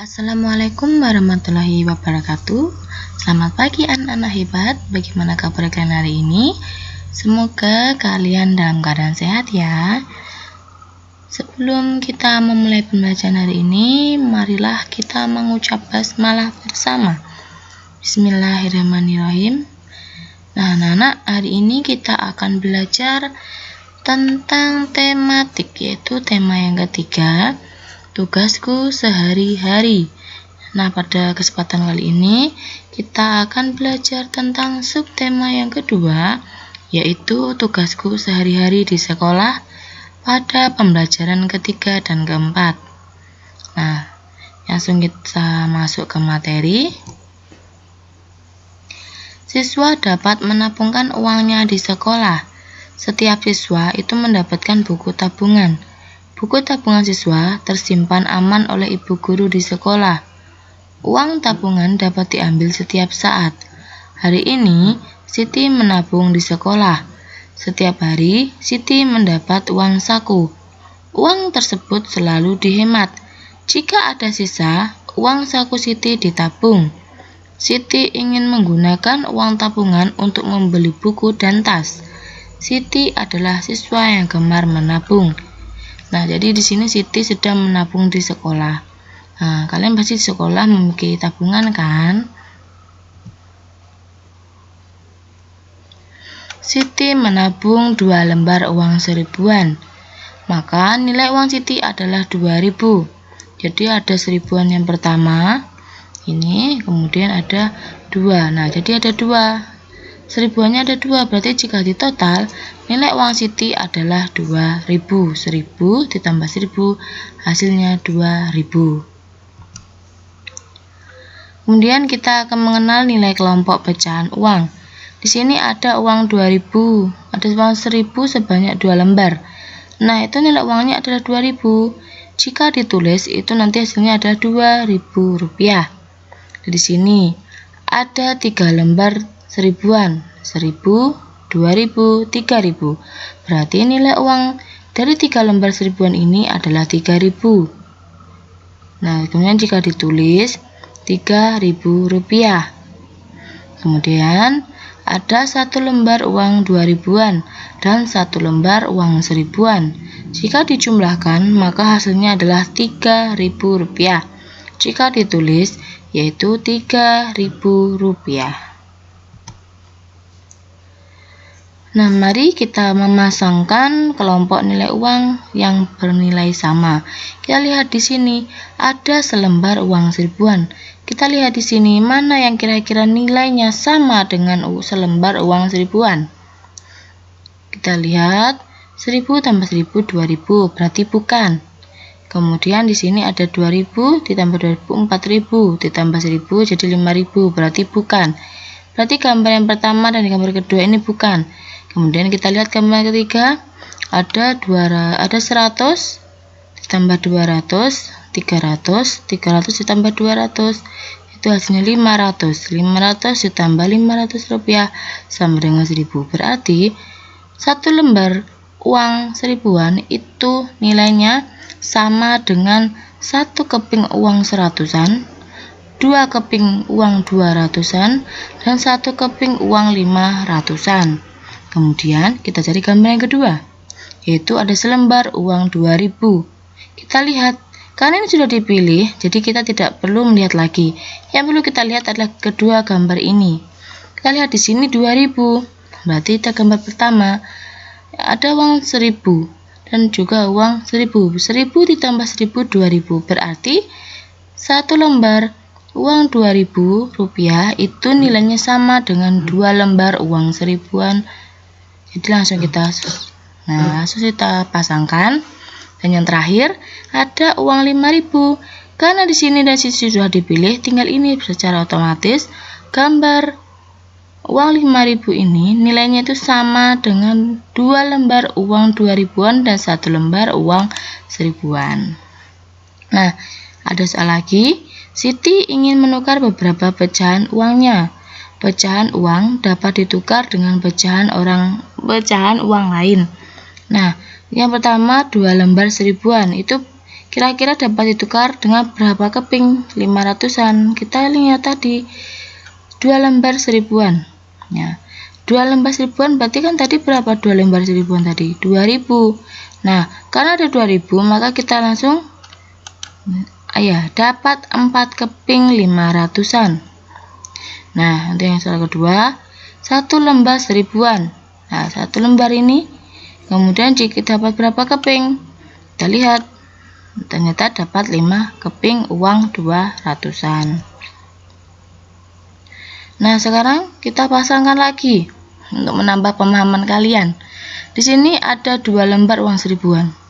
Assalamualaikum warahmatullahi wabarakatuh. Selamat pagi anak-anak hebat. Bagaimana kabar kalian hari ini? Semoga kalian dalam keadaan sehat ya. Sebelum kita memulai pembelajaran hari ini, marilah kita mengucap basmalah bersama. Bismillahirrahmanirrahim. Nah, anak-anak, hari ini kita akan belajar tentang tematik, yaitu tema yang ketiga, tugasku sehari-hari. Nah, pada kesempatan kali ini kita akan belajar tentang subtema yang kedua, yaitu tugasku sehari-hari di sekolah pada pembelajaran ketiga dan keempat. Nah, langsung kita masuk ke materi. Siswa dapat menabungkan uangnya di sekolah. Setiap siswa itu mendapatkan buku tabungan. Buku tabungan siswa tersimpan aman oleh ibu guru di sekolah. Uang tabungan dapat diambil setiap saat. Hari ini, Siti menabung di sekolah. Setiap hari, Siti mendapat uang saku. Uang tersebut selalu dihemat. Jika ada sisa, uang saku Siti ditabung. Siti ingin menggunakan uang tabungan untuk membeli buku dan tas. Siti adalah siswa yang gemar menabung. Nah, jadi di sini Siti sedang menabung di sekolah. Nah, kalian pasti di sekolah memiliki tabungan kan? Siti menabung 2 lembar uang seribuan. Maka nilai uang Siti adalah 2000. Jadi ada seribuan yang pertama. Ini, kemudian ada 2. Nah, jadi ada 2. Seribuannya ada 2, berarti jika ditotal, nilai uang Siti adalah 2000. 1000 ditambah 1000, hasilnya 2000. Kemudian kita akan mengenal nilai kelompok pecahan uang. Di sini ada uang 2000, ada uang 1000 sebanyak 2 lembar. Nah, itu nilai uangnya adalah 2000. Jika ditulis, itu nanti hasilnya adalah 2000 rupiah. Di sini ada 3 lembar seribuan, 1000, 2000, 3000. Berarti nilai uang dari 3 lembar seribuan ini adalah 3000. Nah, kemudian jika ditulis 3000 rupiah. Kemudian ada 1 lembar uang 2000-an dan 1 lembar uang seribuan. Jika dijumlahkan, maka hasilnya adalah 3000 rupiah. Jika ditulis, yaitu 3000 rupiah. Nah, mari kita memasangkan kelompok nilai uang yang bernilai sama. Kita lihat di sini ada selembar uang seribuan. Kita lihat di sini mana yang kira-kira nilainya sama dengan selembar uang seribuan. Kita lihat 1000 tambah 1000 2000, berarti bukan. Kemudian di sini ada 2000 ditambah 2000 4000 ditambah 1000 jadi 5000, berarti bukan. Berarti gambar yang pertama dan gambar kedua ini bukan. Kemudian kita lihat gambar ketiga, ada 100 ditambah 200, 300 ditambah 200, itu hasilnya 500. 500 ditambah 500 rupiah sama dengan 1000. Berarti 1 lembar uang seribuan itu nilainya sama dengan 1 keping uang 100-an, 2 keping uang 200-an, dan 1 keping uang 500-an. Kemudian kita cari gambar yang kedua, yaitu ada selembar uang 2000. Kita lihat, karena ini sudah dipilih, jadi kita tidak perlu melihat lagi. Yang perlu kita lihat adalah kedua gambar ini. Kita lihat di sini 2000, berarti kita gambar pertama ada uang 1000 dan juga uang 1000. 1000 ditambah 1000 2000, berarti 1 lembar uang 2000 rupiah itu nilainya sama dengan 2 lembar uang seribuan. Jadi langsung kita pasangkan. Dan yang terakhir ada uang 5000. Karena di sini dan sisi sudah dipilih, tinggal ini secara otomatis gambar uang 5000 ini nilainya itu sama dengan 2 lembar uang 2000-an dan 1 lembar uang seribuan. Nah, ada soal lagi. Siti ingin menukar beberapa pecahan uangnya. Pecahan uang dapat ditukar dengan pecahan uang lain. Nah, yang pertama 2 lembar seribuan, itu kira-kira dapat ditukar dengan berapa keping? 500-an. Kita lihat tadi 2 lembar 1000-an. Ya, 2 lembar 1000-an berarti kan tadi berapa 2 lembar 1000-an tadi? 2000. Nah, karena ada 2000 maka kita langsung dapat 4 keping 500-an. Nah, untuk yang soal kedua, 1 lembar 1000-an. Nah, 1 lembar ini kemudian jika dapat berapa keping? Kita lihat, ternyata dapat 5 keping uang 200-an. Nah, sekarang kita pasangkan lagi untuk menambah pemahaman kalian. Di sini ada 2 lembar uang 1000-an.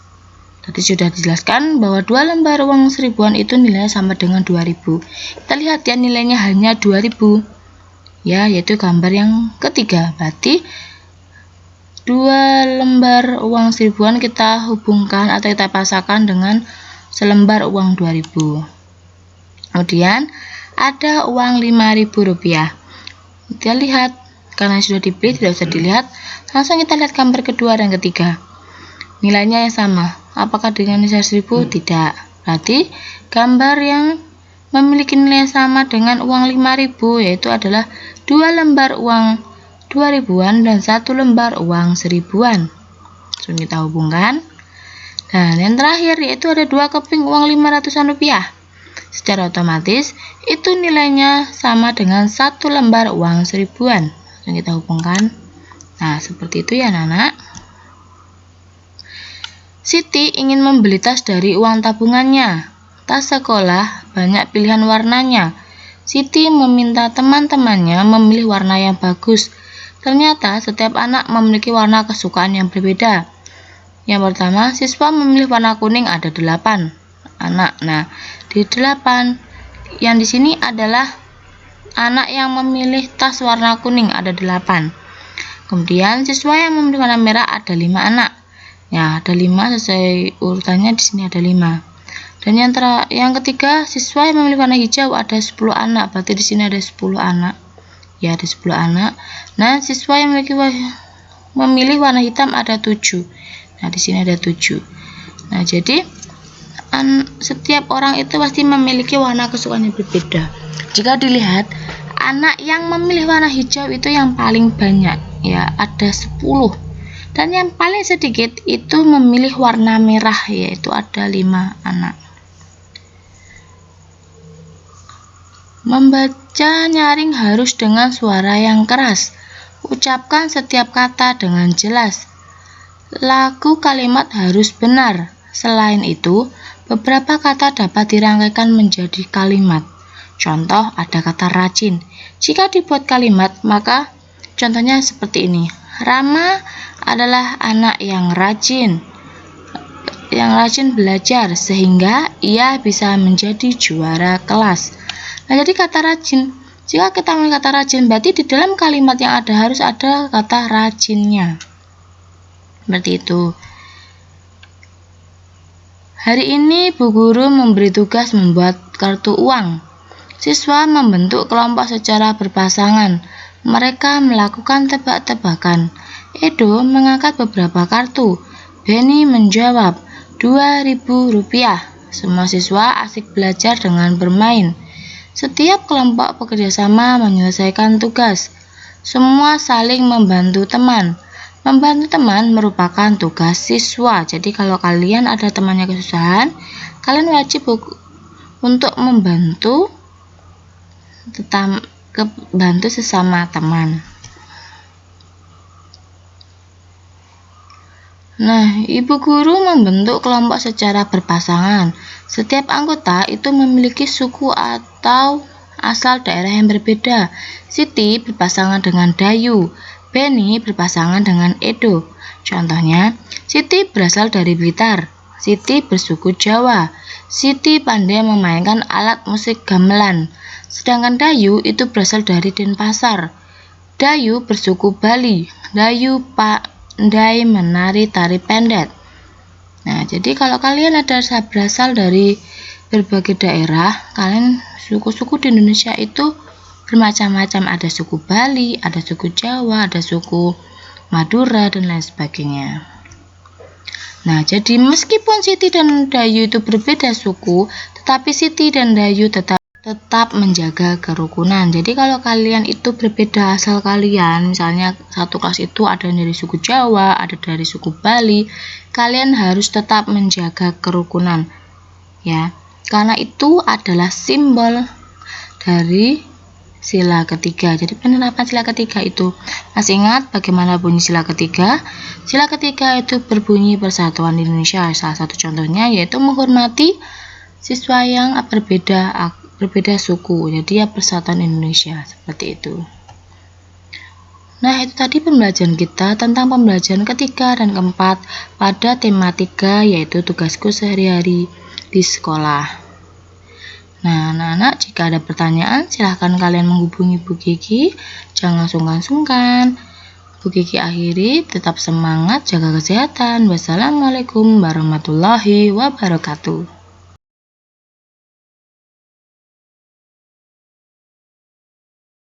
Tadi sudah dijelaskan bahwa 2 lembar uang 1000-an itu nilainya sama dengan 2000. Kita lihat ya, nilainya hanya 2000. Ya, yaitu gambar yang ketiga. Berarti 2 lembar uang 1000-an kita hubungkan atau kita pasangkan dengan selembar uang 2000. Kemudian ada uang 5.000 rupiah. Kita lihat, karena sudah dipilih tidak usah dilihat, langsung kita lihat gambar kedua dan ketiga. Nilainya yang sama. Apakah dengan nilai 1000? Tidak. Berarti gambar yang memiliki nilai yang sama dengan uang 5.000 yaitu adalah 2 lembar uang 2000-an dan 1 lembar uang 1000-an. Langsung kita hubungkan. Dan yang terakhir yaitu ada 2 keping uang 500-an rupiah. Secara otomatis itu nilainya sama dengan 1 lembar uang 1000-an. Langsung kita hubungkan. Nah, seperti itu ya anak-anak. Siti ingin membeli tas dari uang tabungannya. Tas sekolah banyak pilihan warnanya. Siti meminta teman-temannya memilih warna yang bagus. Ternyata setiap anak memiliki warna kesukaan yang berbeda. Yang pertama, siswa memilih warna kuning, ada 8 anak. Nah, di 8 yang di sini adalah anak yang memilih tas warna kuning, ada 8. Kemudian siswa yang memilih warna merah ada 5 anak. Ya, ada 5 sesuai urutannya, di sini ada 5. Dan yang ketiga, siswa yang memilih warna hijau ada 10 anak. Berarti di sini ada 10 anak. Ya, ada 10 anak. Nah, siswa yang memilih warna hitam ada 7. Nah, di sini ada 7. Nah, jadi setiap orang itu pasti memiliki warna kesukaan yang berbeda. Jika dilihat, anak yang memilih warna hijau itu yang paling banyak, ya, ada 10. Dan yang paling sedikit itu memilih warna merah, yaitu ada 5 anak. Membaca nyaring harus dengan suara yang keras. Ucapkan setiap kata dengan jelas. Lagu kalimat harus benar. Selain itu, beberapa kata dapat dirangkaikan menjadi kalimat. Contoh, ada kata rajin. Jika dibuat kalimat, maka contohnya seperti ini. Rama adalah anak yang rajin belajar sehingga ia bisa menjadi juara kelas. Nah, jadi kata rajin, jika kita memilih kata rajin, berarti di dalam kalimat yang ada harus ada kata rajinnya. Seperti itu. Hari ini Bu Guru memberi tugas membuat kartu uang. Siswa membentuk kelompok secara berpasangan. Mereka melakukan tebak-tebakan. Edo mengangkat beberapa kartu. Benny menjawab, 2.000 rupiah. Semua siswa asik belajar dengan bermain. Setiap kelompok bekerjasama menyelesaikan tugas. Semua saling membantu teman. Membantu teman merupakan tugas siswa. Jadi kalau kalian ada temannya kesusahan, kalian wajib untuk membantu sesama teman. Nah, Ibu Guru membentuk kelompok secara berpasangan. Setiap anggota itu memiliki suku atau asal daerah yang berbeda. Siti berpasangan dengan Dayu, Benny berpasangan dengan Edo. Contohnya, Siti berasal dari Blitar. Siti bersuku Jawa. Siti pandai memainkan alat musik gamelan. Sedangkan Dayu itu berasal dari Denpasar. Dayu bersuku Bali. Dayu pandai menari tari pendet. Nah, jadi kalau kalian berasal dari berbagai daerah, kalian suku-suku di Indonesia itu bermacam-macam. Ada suku Bali, ada suku Jawa, ada suku Madura, dan lain sebagainya. Nah, jadi meskipun Siti dan Dayu itu berbeda suku, tetapi Siti dan Dayu tetap menjaga kerukunan. Jadi kalau kalian itu berbeda asal kalian, misalnya satu kelas itu ada dari suku Jawa, ada dari suku Bali, kalian harus tetap menjaga kerukunan, ya. Karena itu adalah simbol dari sila ketiga. Jadi penerapan sila ketiga itu, masih ingat bagaimana bunyi sila ketiga? Sila ketiga itu berbunyi Persatuan Indonesia. Salah satu contohnya yaitu menghormati siswa yang berbeda suku. Jadi ya Persatuan Indonesia, seperti itu. Nah, itu tadi pembelajaran kita tentang pembelajaran ketiga dan keempat pada tematika yaitu tugasku sehari-hari di sekolah. Nah, anak-anak, jika ada pertanyaan, silahkan kalian menghubungi Bu Gigi. Jangan sungkan-sungkan. Bu Gigi akhiri, tetap semangat, jaga kesehatan. Wassalamualaikum warahmatullahi wabarakatuh.